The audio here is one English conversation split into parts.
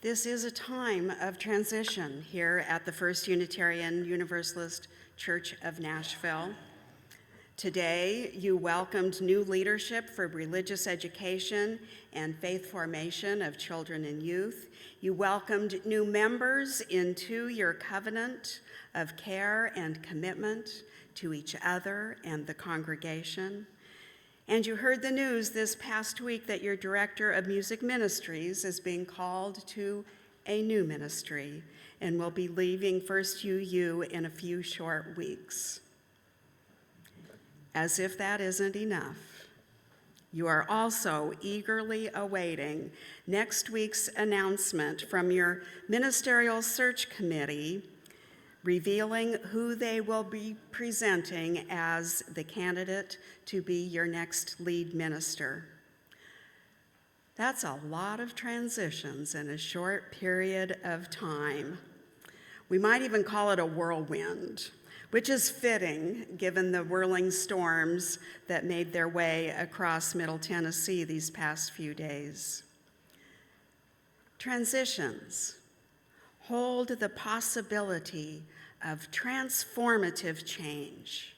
This is a time of transition here at the First Unitarian Universalist Church of Nashville. Today, you welcomed new leadership for religious education and faith formation of children and youth. You welcomed new members into your covenant of care and commitment to each other and the congregation. And you heard the news this past week that your director of music ministries is being called to a new ministry and will be leaving First UU in a few short weeks. As if that isn't enough, you are also eagerly awaiting next week's announcement from your ministerial search committee revealing who they will be presenting as the candidate to be your next lead minister. That's a lot of transitions in a short period of time. We might even call it a whirlwind, which is fitting given the whirling storms that made their way across Middle Tennessee these past few days. Transitions hold the possibility of transformative change.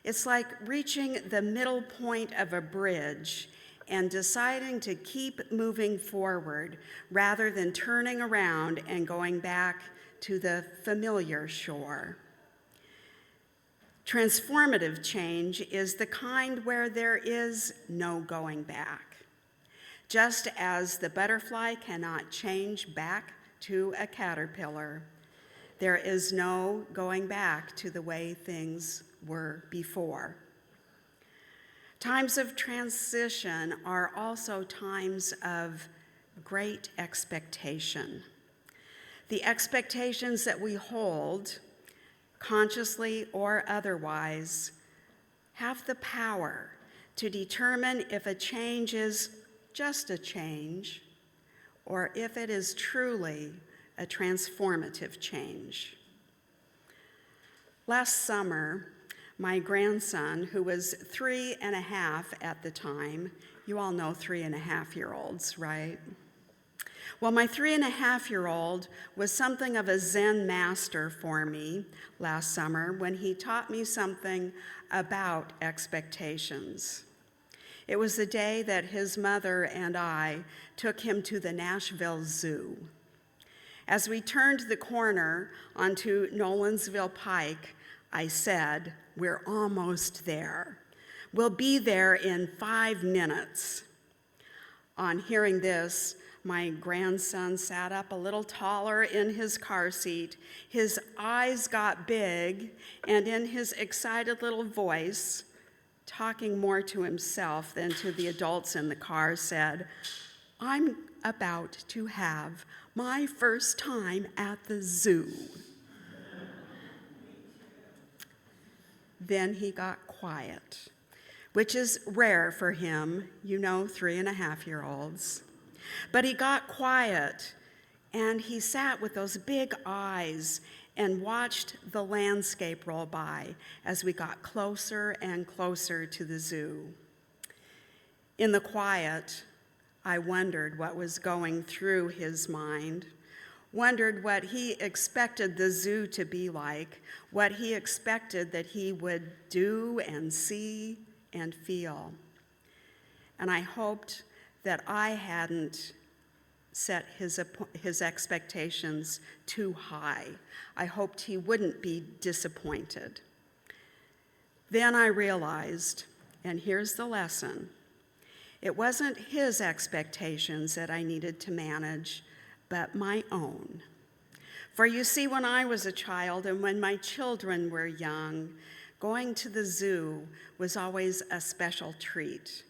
It's like reaching the middle point of a bridge and deciding to keep moving forward rather than turning around and going back to the familiar shore. Transformative change is the kind where there is no going back. Just as the butterfly cannot change back to a caterpillar, there is no going back to the way things were before. Times of transition are also times of great expectation. The expectations that we hold, consciously or otherwise, have the power to determine if a change is just a change or if it is truly a transformative change. Last summer, my grandson, who was 3.5 at the time, you all know 3.5-year-olds, right? Well, my 3.5-year-old was something of a Zen master for me last summer when he taught me something about expectations. It was the day that his mother and I took him to the Nashville Zoo. As we turned the corner onto Nolensville Pike, I said, "We're almost there. We'll be there in 5 minutes." On hearing this, my grandson sat up a little taller in his car seat. His eyes got big, and in his excited little voice, talking more to himself than to the adults in the car, said, "I'm about to have my first time at the zoo." Then he got quiet, which is rare for him, 3.5-year-olds. But he got quiet, and he sat with those big eyes and watched the landscape roll by as we got closer and closer to the zoo. In the quiet, I wondered what was going through his mind, wondered what he expected the zoo to be like, what he expected that he would do and see and feel. And I hoped that I hadn't set his expectations too high. I hoped he wouldn't be disappointed. Then I realized, and here's the lesson, it wasn't his expectations that I needed to manage, but my own. For you see, when I was a child and when my children were young, going to the zoo was always a special treat.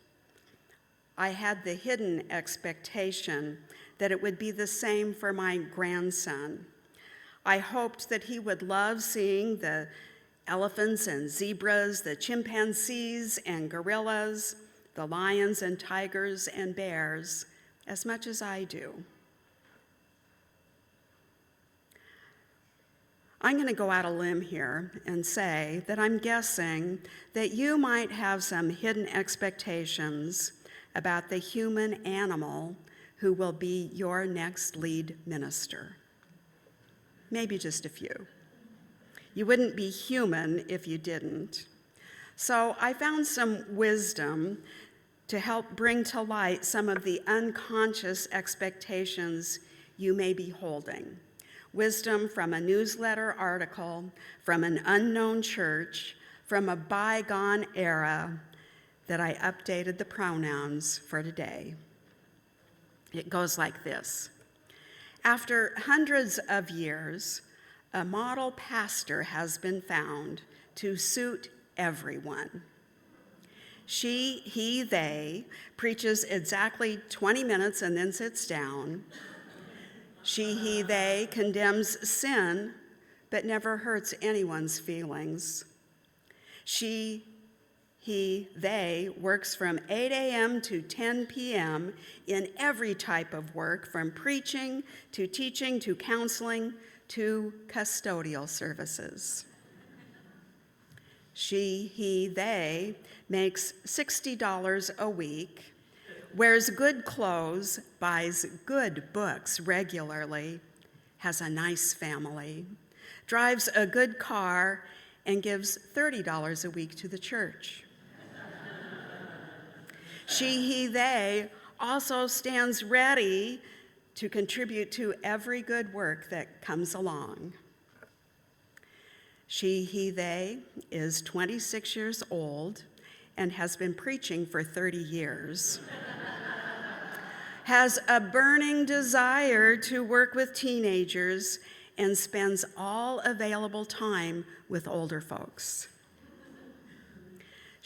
I had the hidden expectation that it would be the same for my grandson. I hoped that he would love seeing the elephants and zebras, the chimpanzees and gorillas, the lions and tigers and bears as much as I do. I'm going to go out a limb here and say that I'm guessing that you might have some hidden expectations about the human animal who will be your next lead minister. Maybe just a few. You wouldn't be human if you didn't. So I found some wisdom to help bring to light some of the unconscious expectations you may be holding. Wisdom from a newsletter article, from an unknown church, from a bygone era that I updated the pronouns for today. It goes like this. After hundreds of years, a model pastor has been found to suit everyone. She, he, they preaches exactly 20 minutes and then sits down. She, he, they condemns sin, but never hurts anyone's feelings. She, he, they works from 8 a.m. to 10 p.m. in every type of work, from preaching to teaching to counseling to custodial services. She, he, they makes $60 a week, wears good clothes, buys good books regularly, has a nice family, drives a good car, and gives $30 a week to the church. She, he, they also stands ready to contribute to every good work that comes along. She, he, they is 26 years old and has been preaching for 30 years. Has a burning desire to work with teenagers and spends all available time with older folks.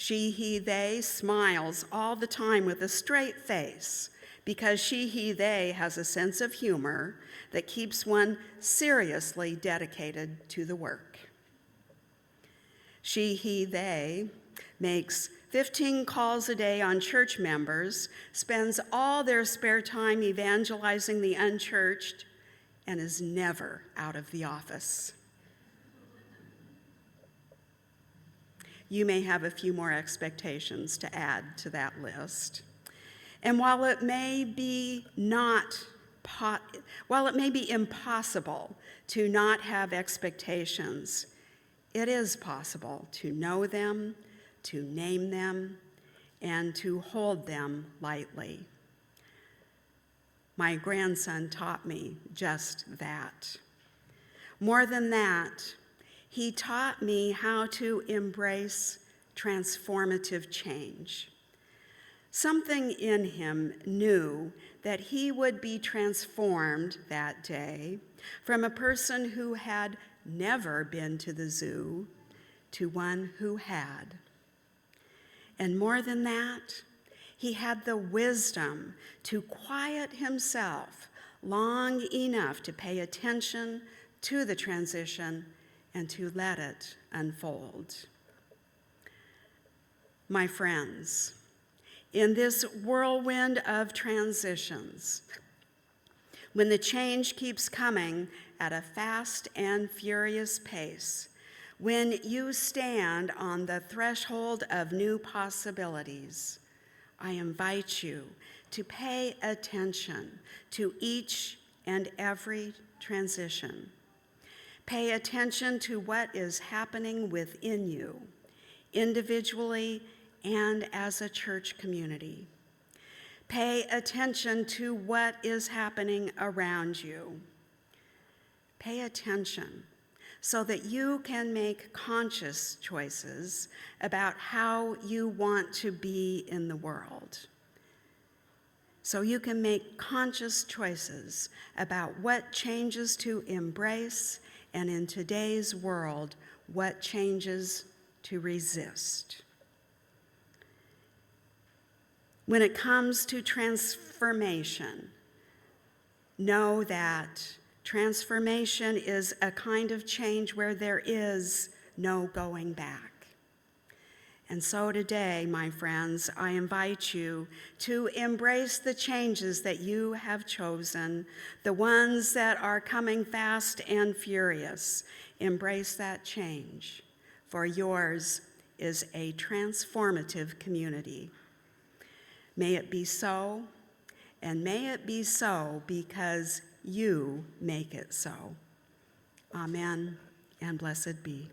She, he, they smiles all the time with a straight face because she, he, they has a sense of humor that keeps one seriously dedicated to the work. She, he, they makes 15 calls a day on church members, spends all their spare time evangelizing the unchurched, and is never out of the office. You may have a few more expectations to add to that list. And while it may be impossible to not have expectations, it is possible to know them, to name them, and to hold them lightly. My grandson taught me just that. More than that, he taught me how to embrace transformative change. Something in him knew that he would be transformed that day from a person who had never been to the zoo to one who had. And more than that, he had the wisdom to quiet himself long enough to pay attention to the transition and to let it unfold. My friends, in this whirlwind of transitions, when the change keeps coming at a fast and furious pace, when you stand on the threshold of new possibilities, I invite you to pay attention to each and every transition. Pay attention to what is happening within you, individually and as a church community. Pay attention to what is happening around you. Pay attention so that you can make conscious choices about how you want to be in the world. So you can make conscious choices about what changes to embrace, and in today's world, what changes to resist. When it comes to transformation, know that transformation is a kind of change where there is no going back. And so today, my friends, I invite you to embrace the changes that you have chosen, the ones that are coming fast and furious. Embrace that change, for yours is a transformative community. May it be so, And may it be so because you make it so. Amen, and blessed be.